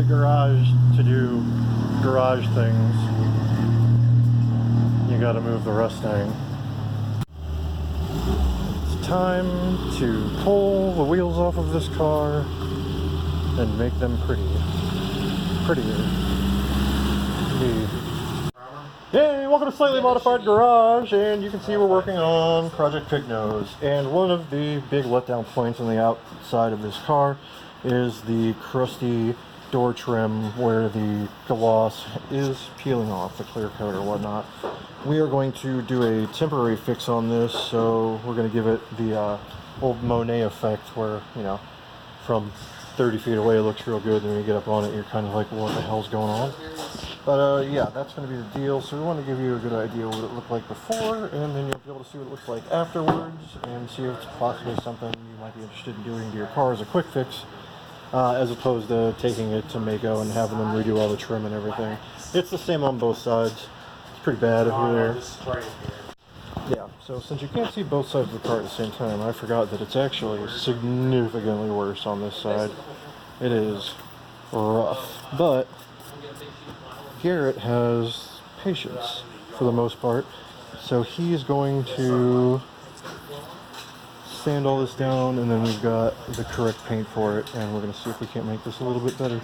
garage to do garage things, you gotta move the Mustang. It's time to pull the wheels off of this car and make them prettier. Hey, welcome to Slightly Modified Garage, and you can see we're working on Project Pig Nose. And one of the big letdown points on the outside of this car is the crusty door trim where the gloss is peeling off, the clear coat or whatnot. We are going to do a temporary fix on this, so we're going to give it the old Monet effect where, you know, from 30 feet away it looks real good, and when you get up on it you're kind of like, what the hell's going on? But yeah, that's going to be the deal. So we want to give you a good idea of what it looked like before, and then you'll be able to see what it looks like afterwards, and see if it's possibly something you might be interested in doing to your car as a quick fix, as opposed to taking it to Maaco and having them redo all the trim and everything. It's the same on both sides. It's pretty bad if you're there. Yeah, so since you can't see both sides of the car at the same time, I forgot that it's actually significantly worse on this side. It is rough, but Garrett has patience for the most part, so he's going to sand all this down, and then we've got the correct paint for it, and we're going to see if we can't make this a little bit better.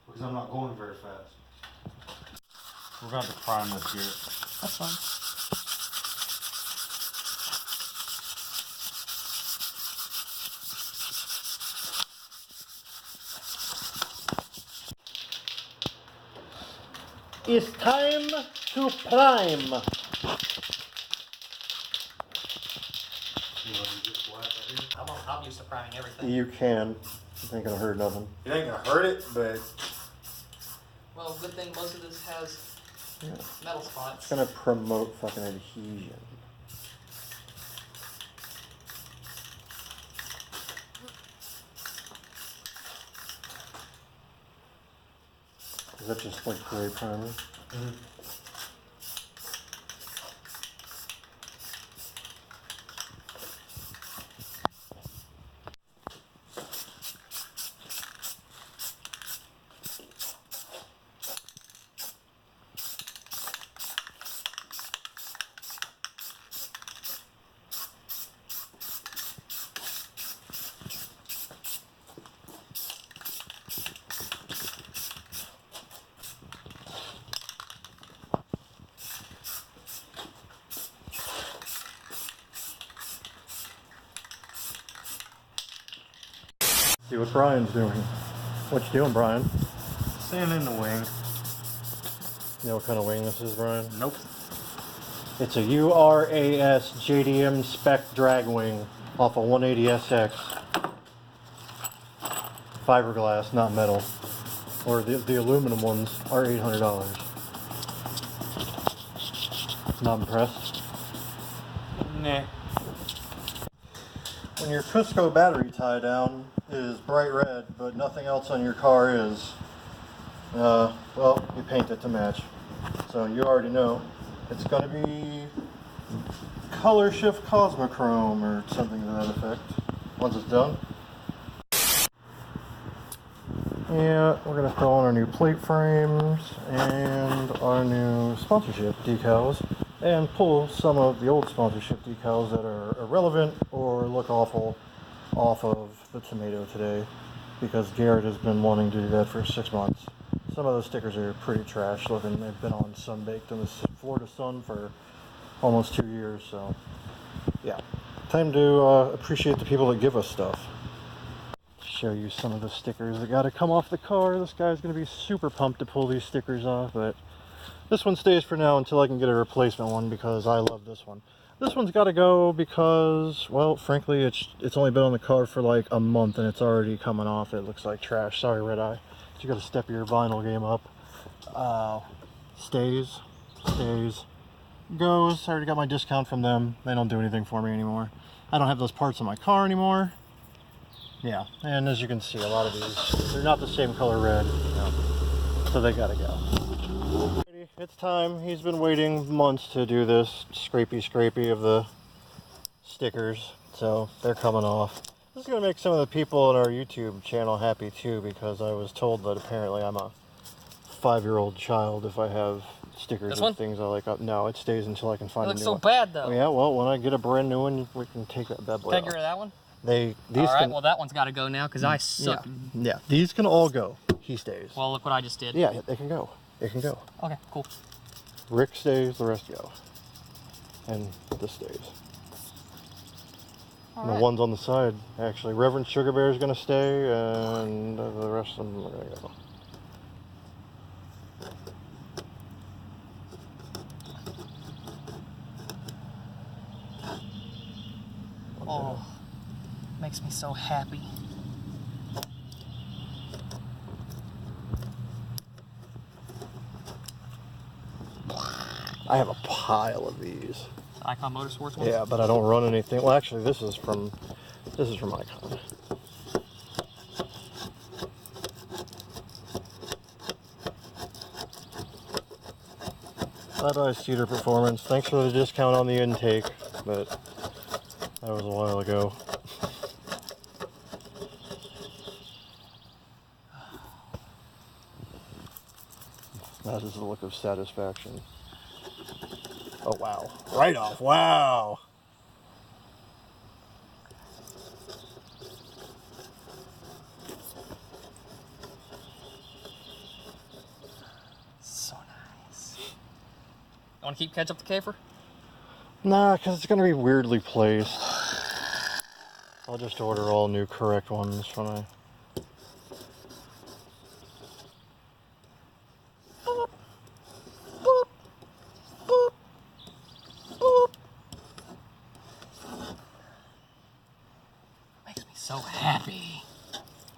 Because I'm not going very fast. We're going to have to prime this here. That's fine. It's time to prime. I'm used to priming everything. You can. It ain't gonna hurt nothing. It ain't going to hurt it, but... Well, good thing most of this has metal spots. It's gonna promote fucking adhesion. Is that just like gray primer? Mm-hmm. See what Brian's doing. What you doing, Brian? Sanding the wing. You know what kind of wing this is, Brian? Nope. It's a URAS JDM spec drag wing off a 180SX. Fiberglass, not metal. Or the aluminum ones are $800. Not impressed? Nah. When your Cusco battery tie down is bright red, but nothing else on your car is, well, you paint it to match. So you already know it's going to be Color Shift Cosmochrome or something to that effect once it's done. Yeah, we're going to throw on our new plate frames and our new sponsorship decals, and pull some of the old sponsorship decals that are irrelevant or look awful off of the Tomato today, because Garrett has been wanting to do that for 6 months. Some of those stickers are pretty trash looking. They've been on sun-baked in the Florida sun for almost 2 years, so yeah. Time to appreciate the people that give us stuff. Show you some of the stickers that got to come off the car. This guy's going to be super pumped to pull these stickers off, but this one stays for now until I can get a replacement one, because I love this one. This one's got to go because, well, frankly, it's only been on the car for like a month and it's already coming off. It looks like trash. Sorry, Red Eye. You got to step your vinyl game up. Stays, goes. I already got my discount from them. They don't do anything for me anymore. I don't have those parts in my car anymore. Yeah, and as you can see, a lot of these, they're not the same color red, so they gotta go. It's time. He's been waiting months to do this scrapey of the stickers, so they're coming off. This is going to make some of the people on our YouTube channel happy too, because I was told that apparently I'm a 5-year-old child if I have stickers This of one? things I like up. No, it stays until I can It find a looks new so one. bad though. Oh, yeah, well, when I get a brand new one, we can take that bad boy Take off. care of that one? These Alright, can, well that one's gotta go now because I suck. yeah, these can all go. He stays. Well, look what I just did. Yeah, they can go. It can go. Okay, cool. Rick stays, the rest go. And this stays. And the Alright. ones on the side, actually. Reverend Sugar Bear is going to stay, and the rest of them are going to go. Oh, makes me so happy. I have a pile of these. Icon Motorsports ones? Yeah, but I don't run anything. Well, actually, this is from Icon. Bye-bye, Cedar Performance. Thanks for the discount on the intake, but that was a while ago. That is the look of satisfaction. Oh, wow. Right off. Wow. So nice. You want to keep catch up the Kafer? Nah, because it's going to be weirdly placed. I'll just order all new correct ones when I... Boop. Boop. Boop. Boop. Makes me so happy.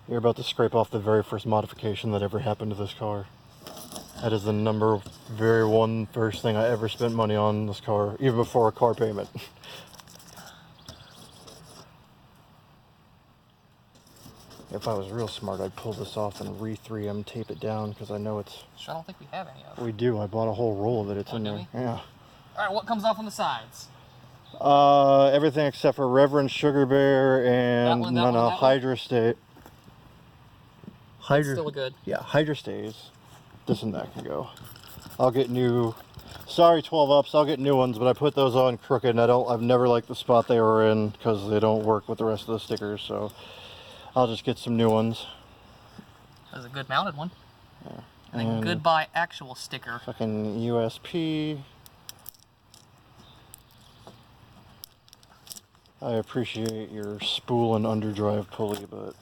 You're about to scrape off the very first modification that ever happened to this car. That is the first thing I ever spent money on this car, even before a car payment. If I was real smart, I'd pull this off and re-3M tape it down, because I know it's... I don't think we have any of it. We do. I bought a whole roll of it. It's in do there. we? Yeah. Alright, what comes off on the sides? Everything except for Reverend Sugar Bear and That one? Hydra Stay. Hydra. Still good. Yeah, Hydra stays. This and that can go. I'll get new. Sorry, 12 ups. I'll get new ones, but I put those on crooked. And I've never liked the spot they were in because they don't work with the rest of the stickers. So I'll just get some new ones. That was a good mounted one. Yeah. And a goodbye actual sticker. Fucking USP. I appreciate your spool and underdrive pulley, but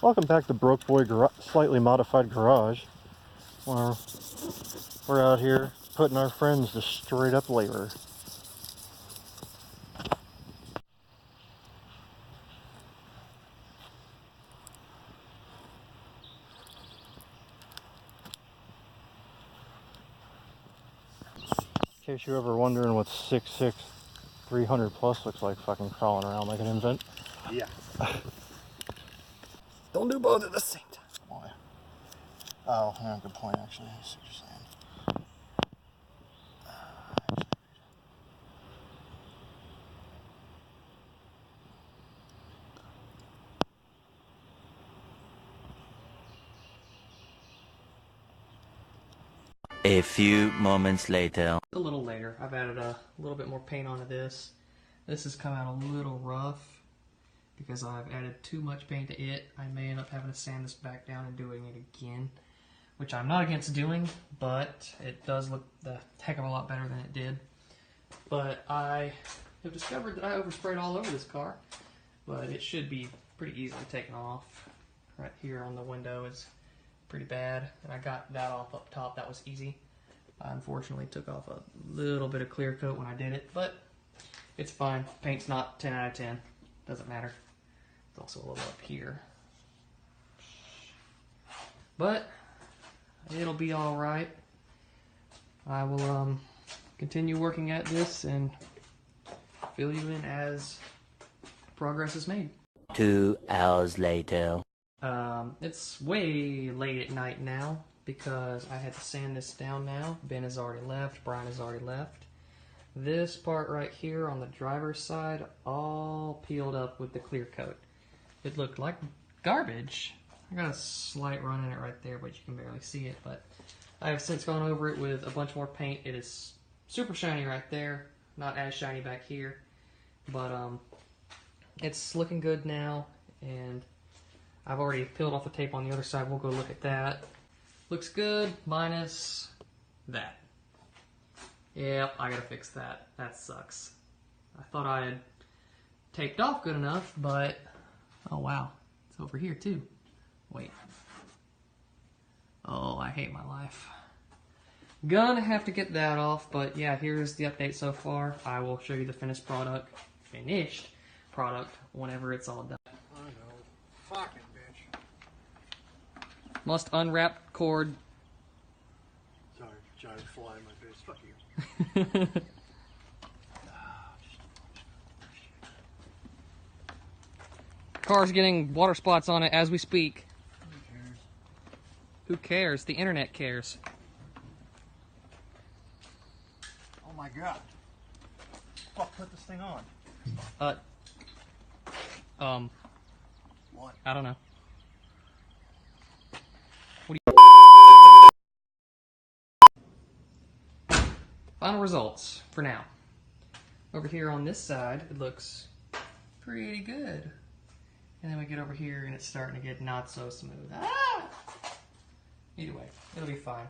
welcome back to Broke Boy Slightly Modified Garage, where we're out here putting our friends to straight up labor. In case you're ever wondering what 6'6", 300 plus looks like, fucking crawling around like an infant. Yeah. Don't do both at the same time. Why? Oh, yeah, good point, actually. I see what you're saying. A few moments later. A little later, I've added a little bit more paint onto this. This has come out a little rough because I've added too much paint to it. I may end up having to sand this back down and doing it again, which I'm not against doing, but it does look the heck of a lot better than it did. But I have discovered that I oversprayed all over this car, but it should be pretty easily taken off. Right here on the window is pretty bad, and I got that off up top. That was easy. I unfortunately took off a little bit of clear coat when I did it, but it's fine. Paint's not 10 out of 10. Doesn't matter. It's also a little up here. But it'll be all right. I will continue working at this and fill you in as progress is made. 2 hours later. It's way late at night now because I had to sand this down now. Ben has already left. Brian has already left. This part right here on the driver's side, all peeled up with the clear coat. It looked like garbage. I got a slight run in it right there, but you can barely see it. But I have since gone over it with a bunch more paint. It is super shiny right there. Not as shiny back here. But it's looking good now. And I've already peeled off the tape on the other side. We'll go look at that. Looks good, minus that. Yep, I gotta fix that. That sucks. I thought I had taped off good enough, but oh wow, it's over here too. Wait. Oh, I hate my life. Gonna have to get that off, but yeah, here's the update so far. I will show you the finished product whenever it's all done. I know. Fucking bitch. Must unwrap cord. Sorry, giant fly in my face. Fuck you. Car's getting water spots on it as we speak. Who cares? Who cares? The internet cares. Oh my god. Fuck, put this thing on. What? I don't know. Final results for now. Over here on this side, it looks pretty good. And then we get over here and it's starting to get not so smooth. Ah! Either way, it'll be fine.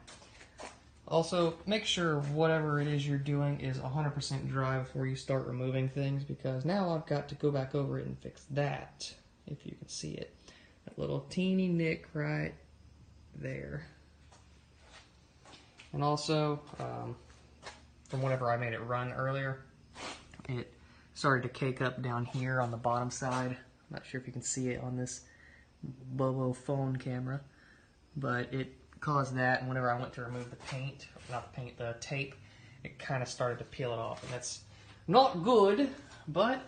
Also, make sure whatever it is you're doing is 100% dry before you start removing things, because now I've got to go back over it and fix that, if you can see it. That little teeny nick right there. And also, from whenever I made it run earlier, it started to cake up down here on the bottom side. I'm not sure if you can see it on this Bobo phone camera, but it caused that, and whenever I went to remove the paint, not the paint, the tape, it kind of started to peel it off, and that's not good, but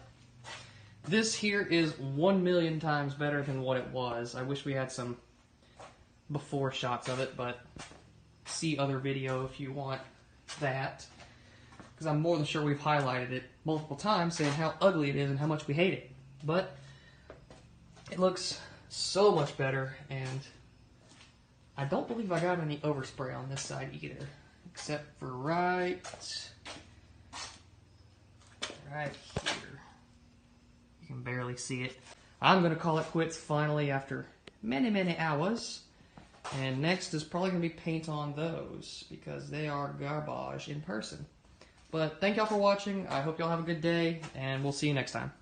this here is 1,000,000 times better than what it was. I wish we had some before shots of it, but see other video if you want that, because I'm more than sure we've highlighted it multiple times saying how ugly it is and how much we hate it, but it looks so much better. And I don't believe I got any overspray on this side either, except for right here. You can barely see it. I'm going to call it quits finally after many, many hours. And next is probably going to be paint on those, because they are garbage in person. But thank y'all for watching. I hope y'all have a good day, and we'll see you next time.